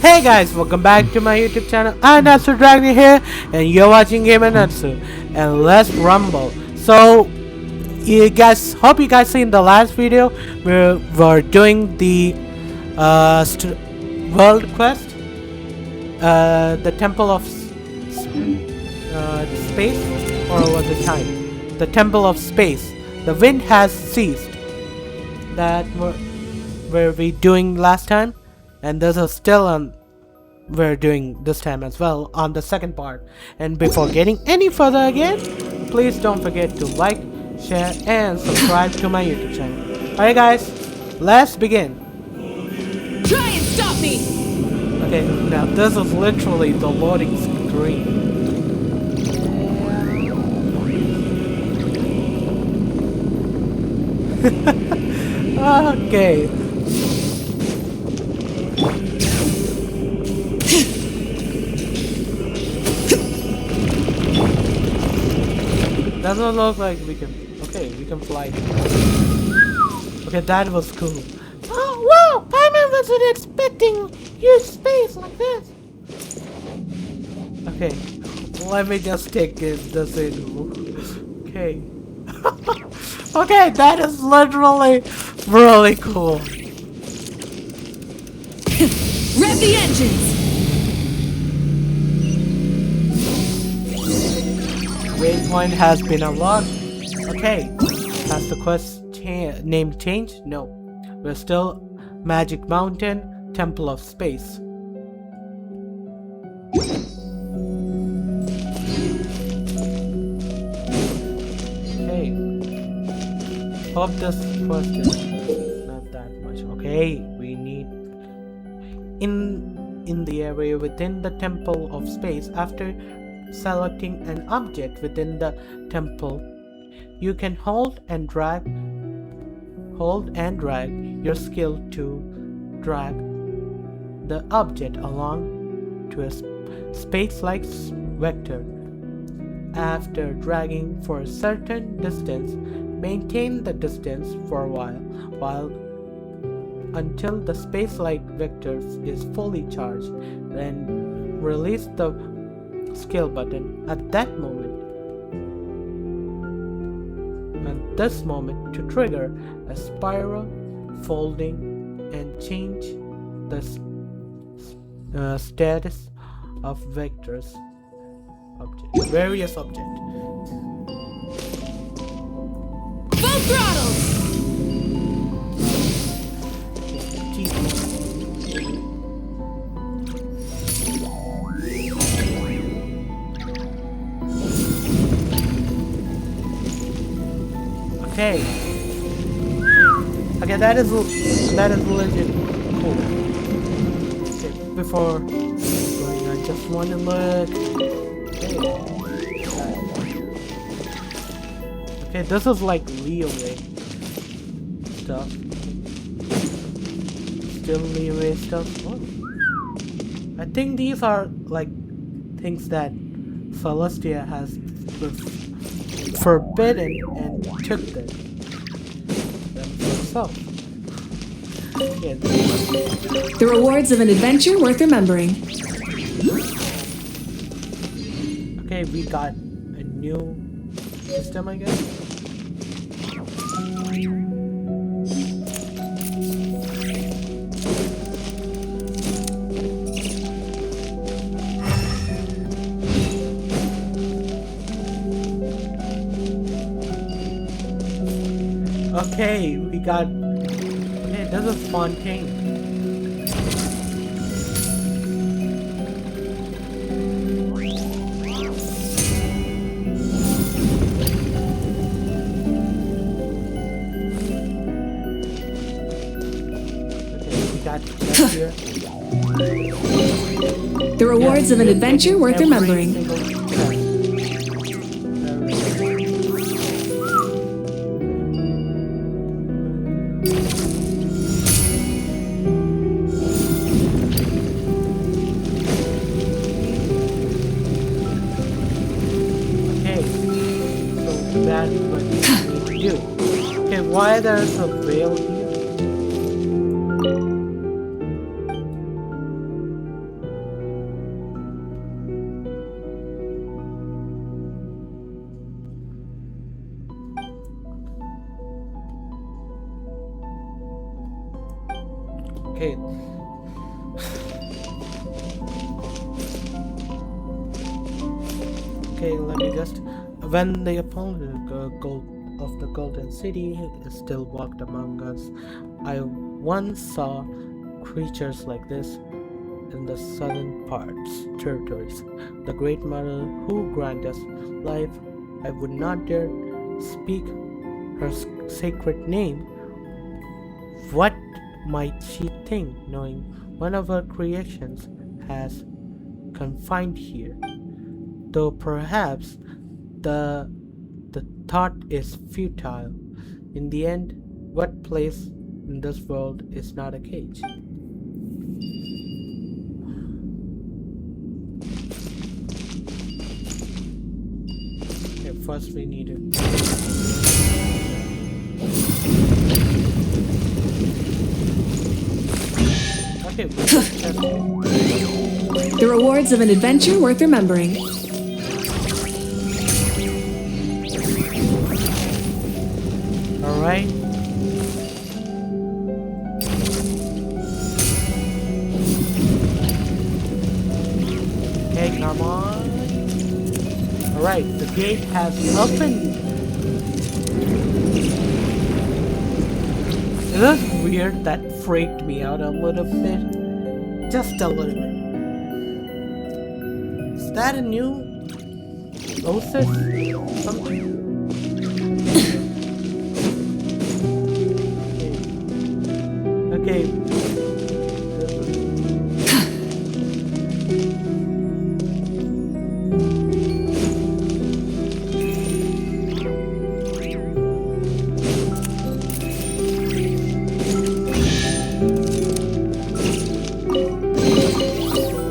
Hey guys, welcome back to my YouTube channel. I'm Natsu Dragon here, and you're watching Gamer Natsu. And let's rumble. So, you guys, hope you guys seen the last video. We were doing the world quest, the Temple of Space, or was it time? The Temple of Space. The wind has ceased. That were we doing last time, and this is still on. We're doing this time as well on the second part. And before getting any further again, please don't forget to like, share, and subscribe to my YouTube channel. Alright guys, let's begin. Try and stop me! Okay, now this is literally the loading screen. Okay. Doesn't look like we can. Okay, we can fly. Okay, that was cool. Oh wow! Paimon wasn't expecting huge space like this. Okay, let me just take this in. Okay. Okay, that is literally really cool. Rev the engines! Waypoint has been unlocked. Okay, has the quest name changed? No, we're still Magic Mountain, Temple of Space. Okay, hope this quest is not that much. Okay, we need in the area within the Temple of Space. After selecting an object within the temple, you can hold and drag your skill to drag the object along to a space-like vector. After dragging for a certain distance, maintain the distance for a while until the space-like vector is fully charged. Then release the skill button at this moment to trigger a spiral folding and change the status of various objects. Full throttle! Okay. Okay, that is legit cool. Okay, before going, I just want to look. Okay, this is like leeway stuff. Still leeway stuff. What? I think these are like things that Celestia has forbidden and took them for herself. Yeah, the rewards of an adventure worth remembering. Okay, we got a new system, I guess. Okay, we got. Okay, there's a fontaine. Okay, we got chest here. The rewards of an adventure worth remembering. That's what you need to do. Okay, why there's a veil here? Okay. Okay, let me just. When the opponent of the Golden City still walked among us, I once saw creatures like this in the southern territories. The Great Mother who granted us life, I would not dare speak her sacred name. What might she think, knowing one of her creations has confined here? Though perhaps the the thought is futile. In the end, what place in this world is not a cage? Okay, first we need to. Okay, we just test it. The rewards of an adventure worth remembering. Alright. Okay, come on. Alright, the gate has opened. Is that weird? That freaked me out a little bit. Just a little bit. Is that a new Osis? Something? Okay.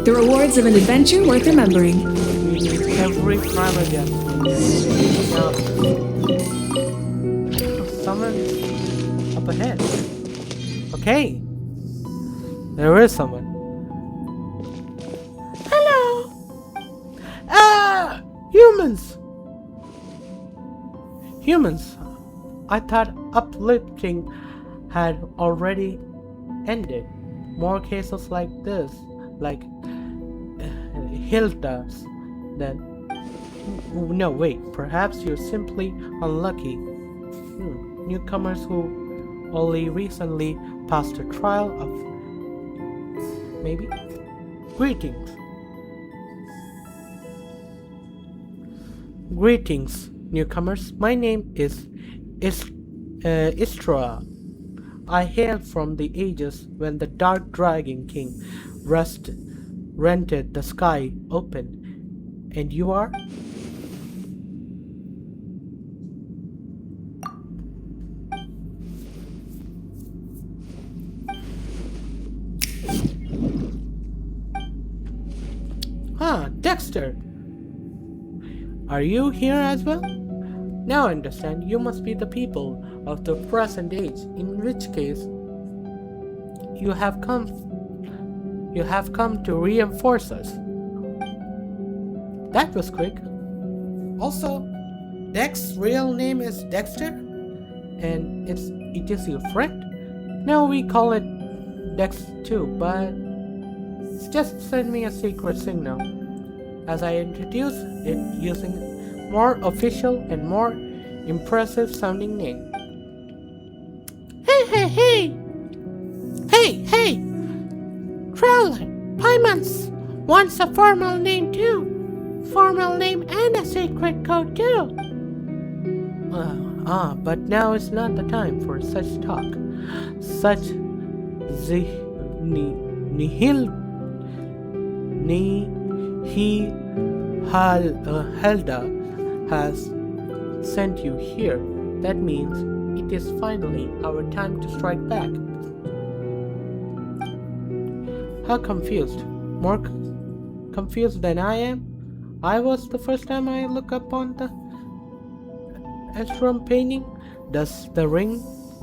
The rewards of an adventure worth remembering. We need every prime again. Now, someone up ahead. Okay. There is someone. Hello. Humans. Humans. I thought uplifting had already ended. More cases like this, like Hilda's, then. No, wait. Perhaps you're simply unlucky. Newcomers who only recently passed a trial of. Maybe? Greetings. Greetings, newcomers. My name is Istra. I hail from the ages when the Dark Dragon King rented the sky open. And you are? Dexter! Are you here as well? Now I understand you must be the people of the present age, in which case you have come to reinforce us. That was quick. Also, Dex's real name is Dexter, and it is your friend? Now we call it Dex too, but just send me a secret signal as I introduce it using more official and more impressive sounding name. Hey! Traveler, Paimons wants a formal name too. Formal name and a secret code too. But now is not the time for such talk. Such Helda has sent you here. That means it is finally our time to strike back. How confused? More confused than I am? I was the first time I look up on the Estrom painting. Does the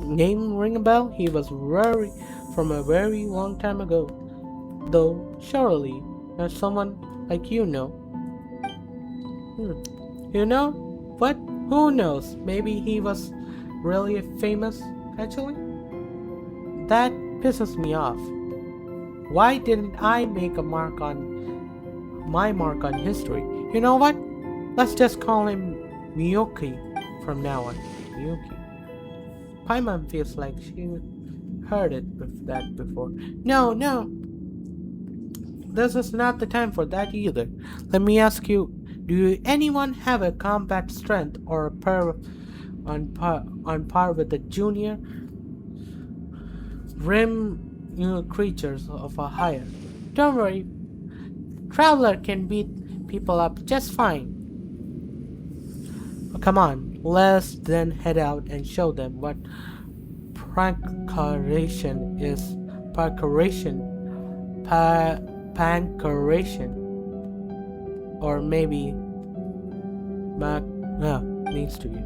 name ring a bell? He was from a very long time ago. Though surely not someone like you know. You know what? Who knows? Maybe he was really famous actually? That pisses me off. Why didn't I make my mark on history? You know what? Let's just call him Miyuki from now on. Miyuki. Paimon feels like she heard that before. No, this is not the time for that either. Let me ask you, do anyone have a combat strength or a on par with the junior rim creatures of a higher? Don't worry, Traveler can beat people up just fine. Come on, let's then head out and show them what prankeration is. Pankeration. Or maybe needs to be.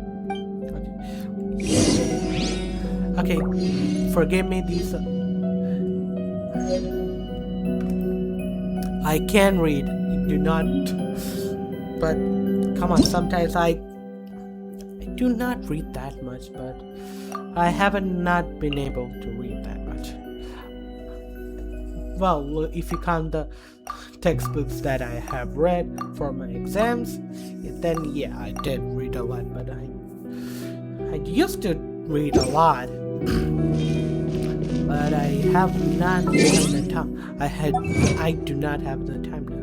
Okay, forgive me these. I can read, do not. But come on, sometimes I do not read that much, but I haven't not been able to read that much. Well, if you count the textbooks that I have read for my exams, then yeah, I did read a lot, but I used to read a lot, but I have not had the time. I do not have the time now.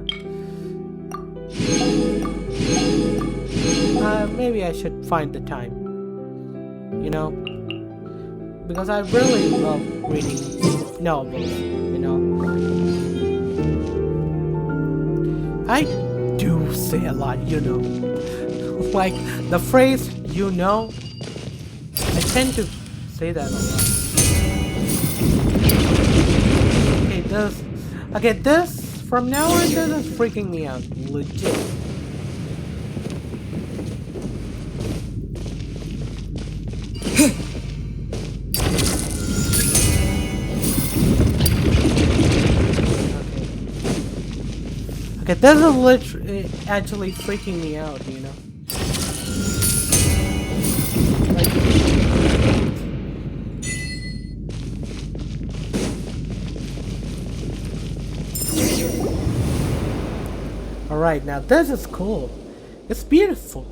Maybe I should find the time, you know, because I really love reading novels, you know. I do say a lot, you know. Like the phrase, you know, I tend to say that a lot. Okay, this, from now on, this is freaking me out, legit. Okay, this is literally actually freaking me out, you know. Alright, now this is cool. It's beautiful.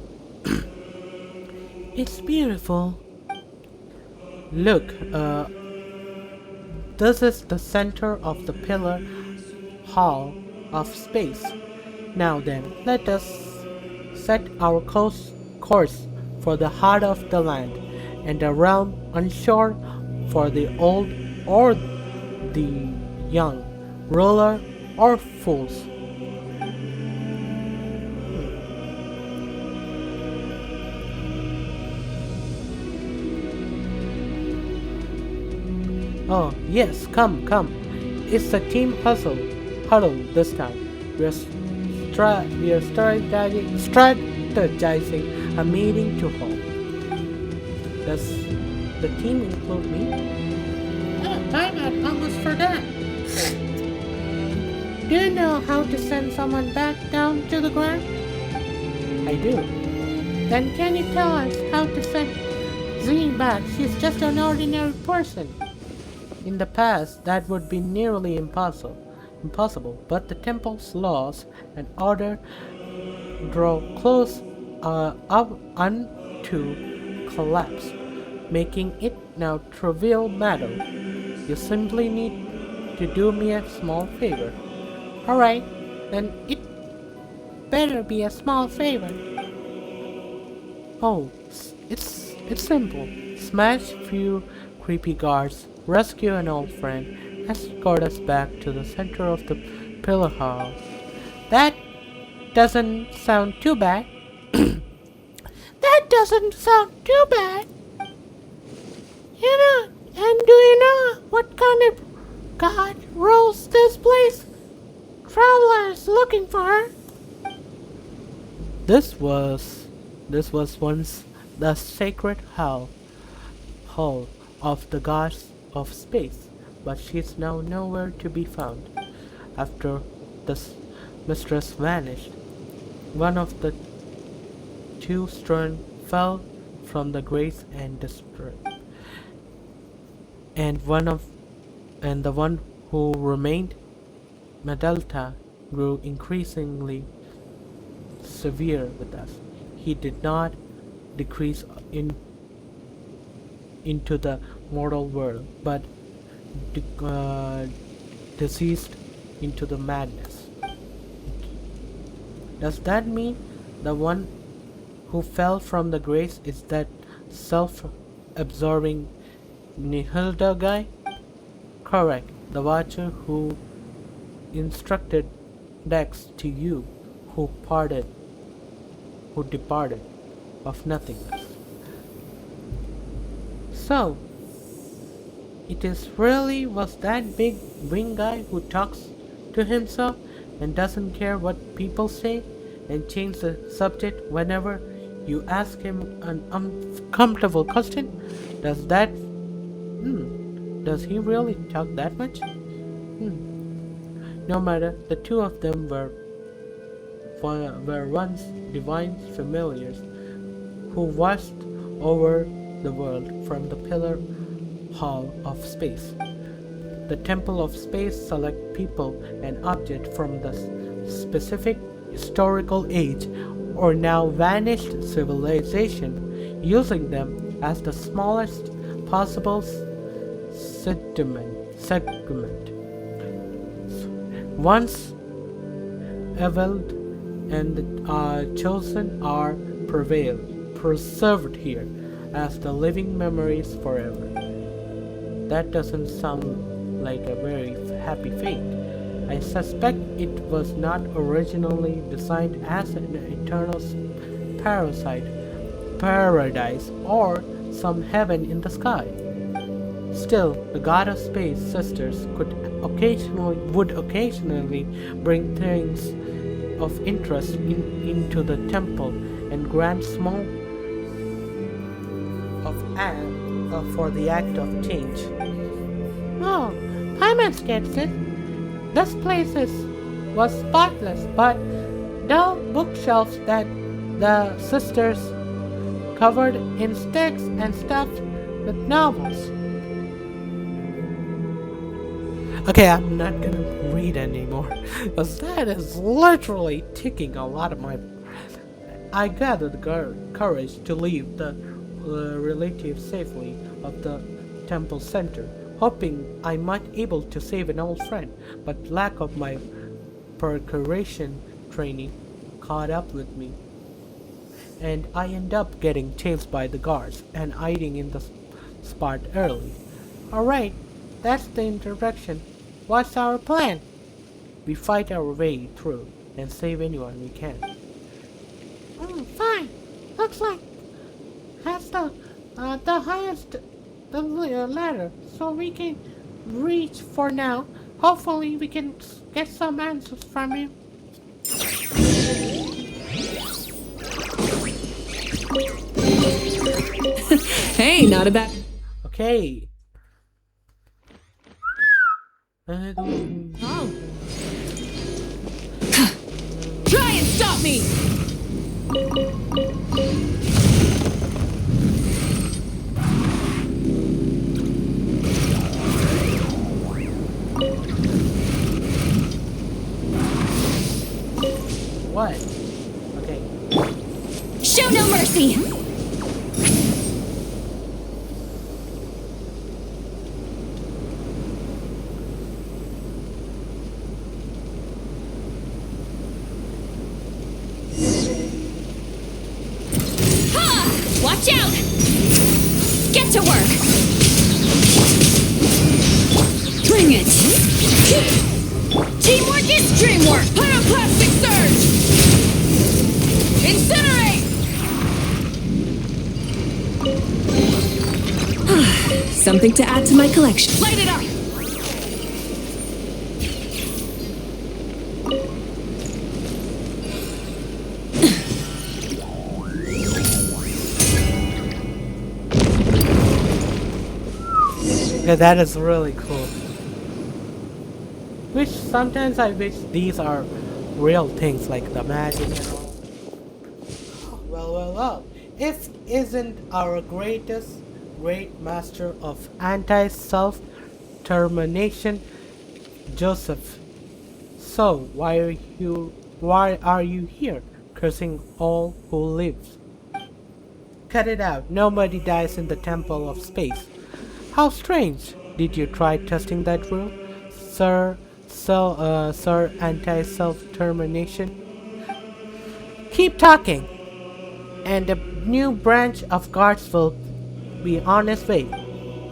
It's beautiful. Look, this is the center of the pillar hall of space. Now then, let us set our course for the heart of the land, and the realm unsure for the old or the young, ruler or fools. Oh, yes, come. It's a team huddle this time. We are strategizing a meeting to hold. Does the team include me? Oh, I almost forgot. Do you know how to send someone back down to the ground? I do. Then can you tell us how to send Zine back? She's just an ordinary person. In the past, that would be nearly impossible, but the temple's laws and order draw close up unto collapse, making it now trivial matter. You simply need to do me a small favor. Alright, then it better be a small favor. Oh, it's simple. Smash few creepy guards, rescue an old friend, escort us back to the center of the pillar hall. That doesn't sound too bad. That doesn't sound too bad. You know, and do you know what kind of god rules this place? Traveler is looking for her. This was once the sacred hall of the gods of space, but she's now nowhere to be found. After the mistress vanished, one of the two stern fell from the grace and destroyed, and one of and the one who remained, Medelta, grew increasingly severe with us. He did not decrease into the mortal world, but deceased into the madness. Does that mean the one who fell from the grace is that self-absorbing Nihilda guy? Correct. The Watcher who instructed Dex to you, who departed of nothingness. So, it is really was that big wing guy who talks to himself and doesn't care what people say and change the subject whenever you ask him an uncomfortable question? Does he really talk that much? No matter, the two of them were once divine familiars who watched over the world from the pillar hall of space. The Temple of Space select people and objects from the specific historical age or now vanished civilization, using them as the smallest possible segment. Once evolved and chosen are preserved here as the living memories forever. That doesn't sound like a very happy fate. I suspect it was not originally designed as an eternal paradise or some heaven in the sky. Still, the god of space sisters would occasionally bring things of interest into the temple and grant small for the act of change. Oh, Paimon gets it. This place was spotless, but dull bookshelves that the sisters covered in sticks and stuffed with novels. Okay, I'm not gonna read anymore, because that is literally taking a lot of my breath. I gathered courage to leave the relative safely of the temple center, hoping I might able to save an old friend, but lack of my preparation training caught up with me, and I end up getting chased by the guards and hiding in the spot early. Alright, that's the introduction. What's our plan? We fight our way through and save anyone we can. Fine. Looks like that's the highest ladder, so we can reach for now. Hopefully, we can get some answers from you. Hey, not a bad. Okay. Oh. Try and stop me! What? Okay. Show no mercy! Watch out! Get to work! Bring it! Teamwork is dreamwork! Pyroclastic surge! Incinerate! Something to add to my collection. Light it up! Yeah, that is really cool. Which sometimes I wish these are real things like the magic and all. Well. If isn't our great master of anti-self self-determination. Joseph. So, why are you here, cursing all who live? Cut it out. Nobody dies in the Temple of Space. How strange. Did you try testing that rule? Sir anti-self-termination? Keep talking, and the new branch of guards will be on its way.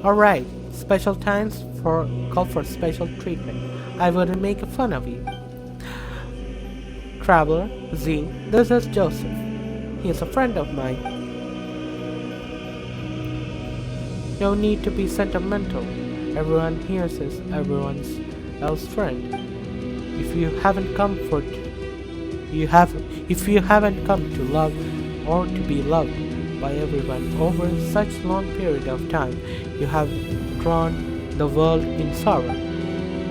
Alright, special times call for special treatment. I wouldn't make fun of you. Traveler, Z, this is Joseph. He is a friend of mine. No need to be sentimental. Everyone here is everyone else's friend. If you haven't come to love or to be loved by everyone over such long period of time, you have drawn the world in sorrow.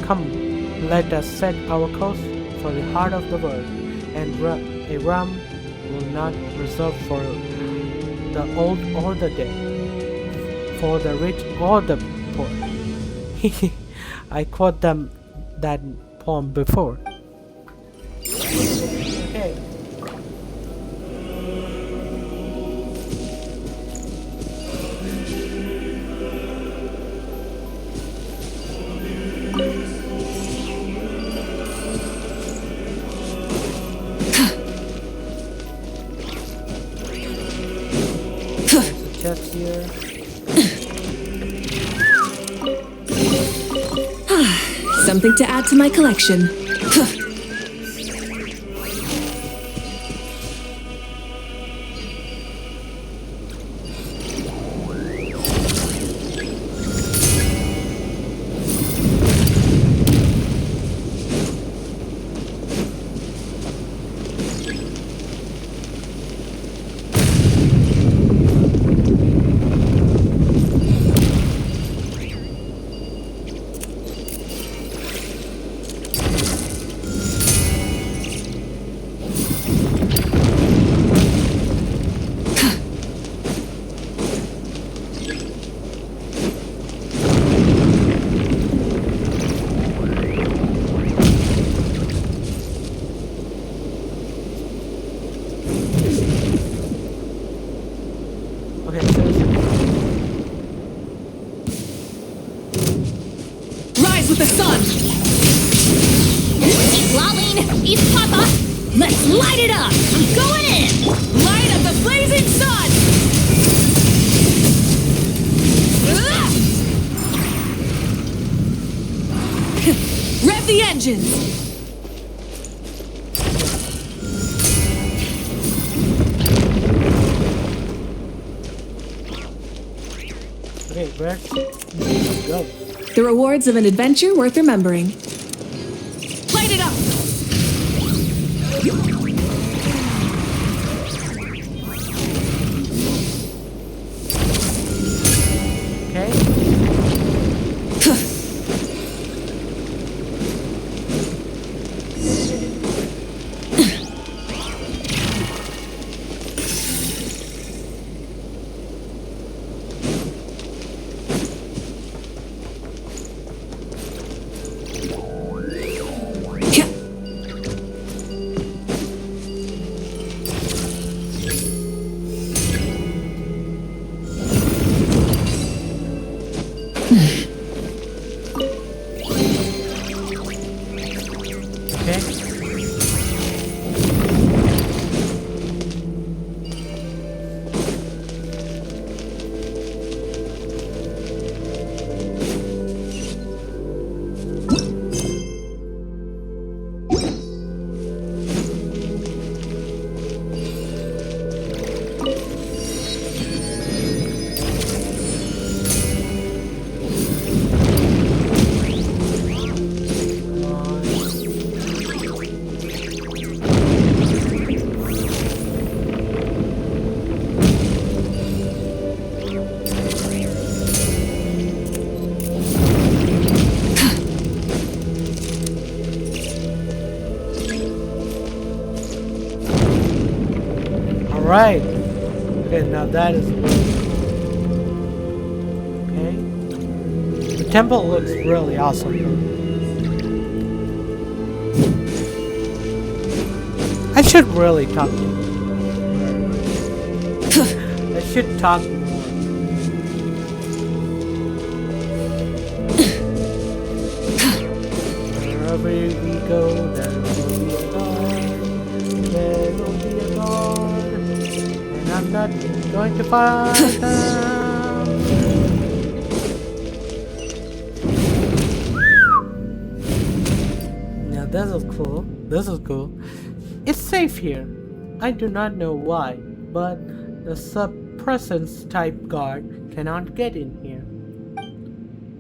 Come, let us set our course for the heart of the world, and a realm will not reserve for the old or the dead, for the rich or the poor. I quote them that poem before. Okay. Chest here. Something to add to my collection. Okay, so Rise with the sun! East Lolling! East Papa! Let's light it up! I'm going in! Light up the blazing sun! Rev the engines! okay, where to go? The rewards of an adventure worth remembering. Light it up! Okay. Right. Okay, now that is okay. temple looks really awesome though. I should really talk to you. I should talk more. Wherever we go, there will be a guard. There will be a guard. And I'm not going to fight them. Now this is cool. This is cool. It's safe here. I do not know why, but the suppressants type guard cannot get in here.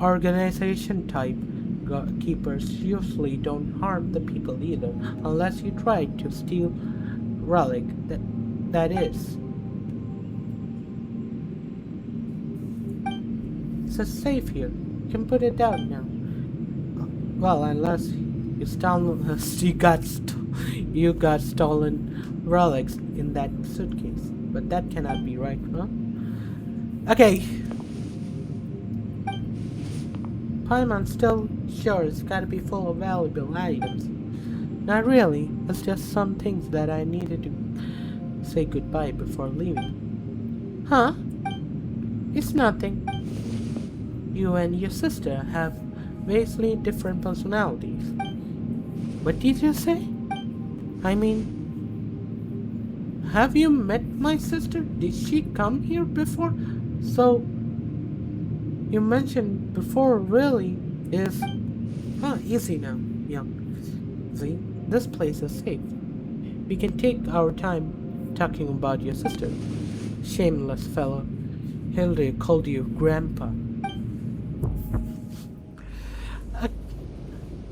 Organization type keepers usually don't harm the people either, unless you try to steal relic. That is. It's safe here. You can put it down now. Well, unless you you got stolen relics in that suitcase. But that cannot be right, huh? Okay. Paimon still sure it's gotta be full of valuable items. Not really. It's just some things that I needed to say goodbye before leaving. Huh? It's nothing. You and your sister have vastly different personalities. What did you say? I mean, have you met my sister? Did she come here before? So, you mentioned before really is... easy now, young. See, this place is safe. We can take our time talking about your sister. Shameless fellow. Hilde called you Grandpa.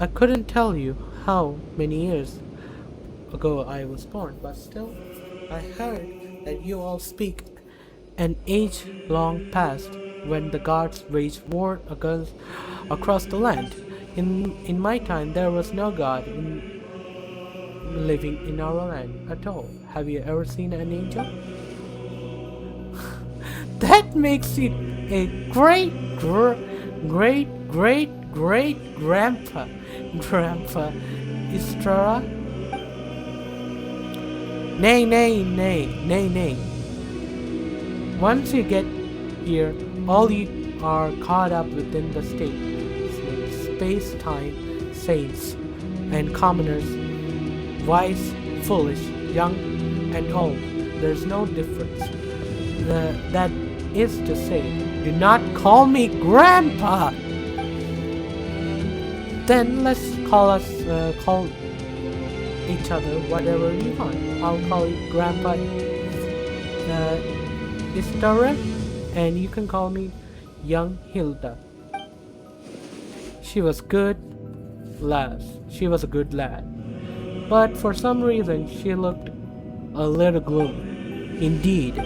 I couldn't tell you how many years ago I was born, but still, I heard that you all speak an age long past when the gods waged war across the land. In my time, there was no god living in our land at all. Have you ever seen an angel? That makes it a great grandpa. Grandpa Istra? Nay. Once you get here, all you are caught up within the state. Space-time saints and commoners, wise, foolish, young, and old. There's no difference. That is to say, do not call me Grandpa! Then let's call each other whatever you want. I'll call you Grandpa Istara, and you can call me Young Hilda. She was a good lad, but for some reason she looked a little gloomy. Indeed.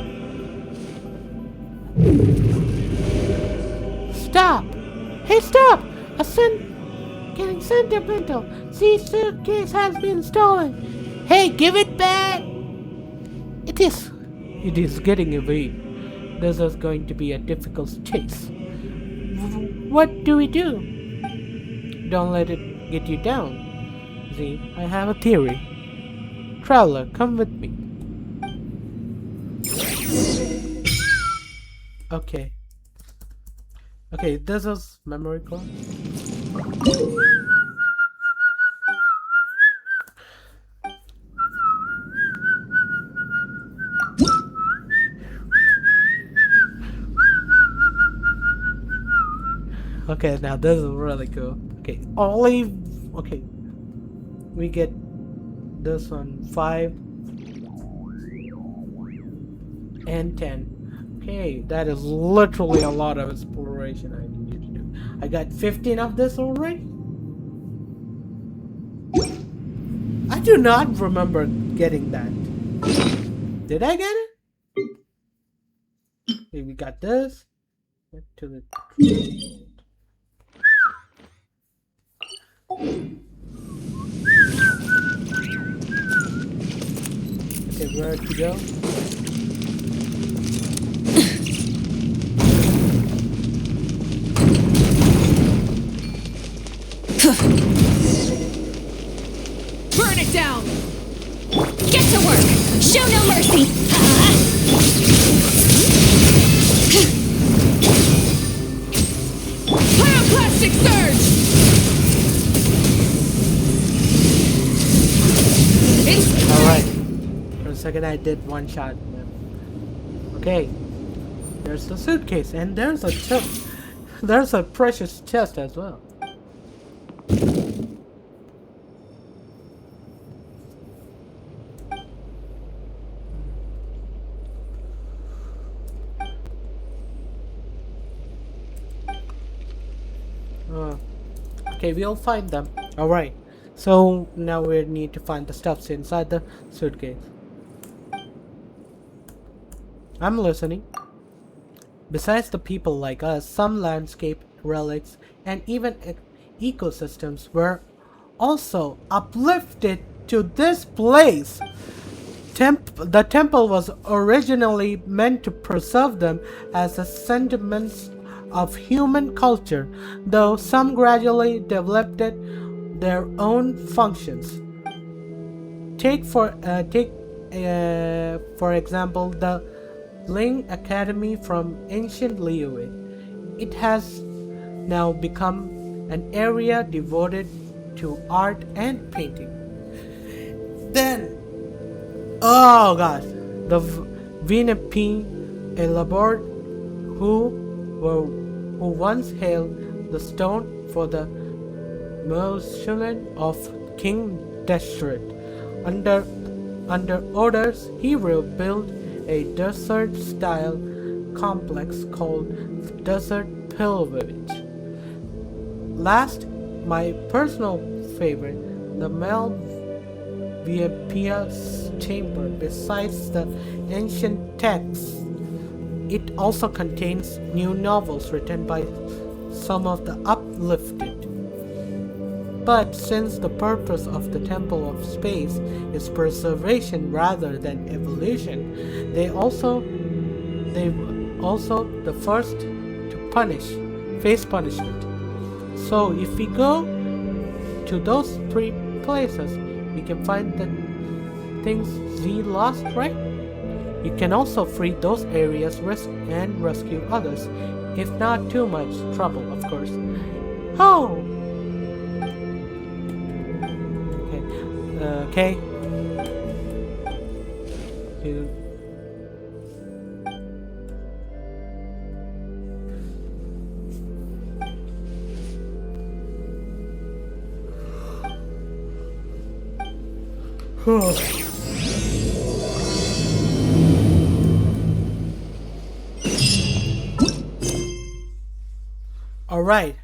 Stop! Hey, stop! Getting sentimental. See, suitcase has been stolen. Hey, give it back! It is getting away. This is going to be a difficult chase. What do we do? Don't let it get you down. See, I have a theory. Traveler, come with me. Okay. Okay, this is memory card. Okay, now this is really cool. Okay, okay. We get this on 5 and 10. Okay, that is literally a lot of exploration I need you to do. I got 15 of this already? I do not remember getting that. Did I get it? Okay, we got this. Back to the... Okay, where to go? Burn it down! Get to work! Show no mercy! Pyroclastic surge! Alright. For a second I did one shot. Okay. There's the suitcase and there's a chest. There's a precious chest as well. Okay, we'll find them. Alright. So now we need to find the stuffs inside the suitcase. I'm listening. Besides the people like us, some landscape, relics, and even ecosystems were also uplifted to this place. The temple was originally meant to preserve them as a sentiments of human culture, though some gradually developed their own functions. Take for example the Ling Academy from ancient Liyue. It has now become an area devoted to art and painting. Then, oh gosh, the Vinipin, a labor who once held the stone for the mausoleum of King Deshret. Under orders, he rebuilt a desert-style complex called Desert Pilgrimage. Last, my personal favorite, the Malviapia's chamber. Besides the ancient texts, it also contains new novels written by some of the uplifted. But since the purpose of the Temple of Space is preservation rather than evolution, they also the first to face punishment. So if we go to those three places, we can find the things we lost, right? You can also free those areas and rescue others, if not too much trouble, of course. Oh! Okay. All right.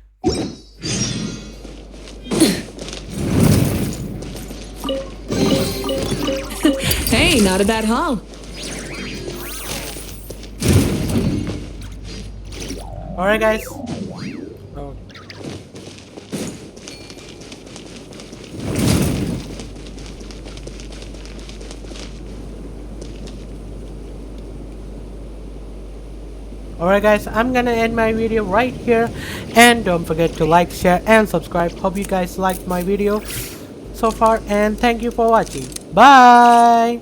Hey, not a bad haul. All right, guys. Oh. Alright guys, I'm gonna end my video right here, and don't forget to like, share and subscribe. Hope you guys liked my video so far, and thank you for watching. Bye.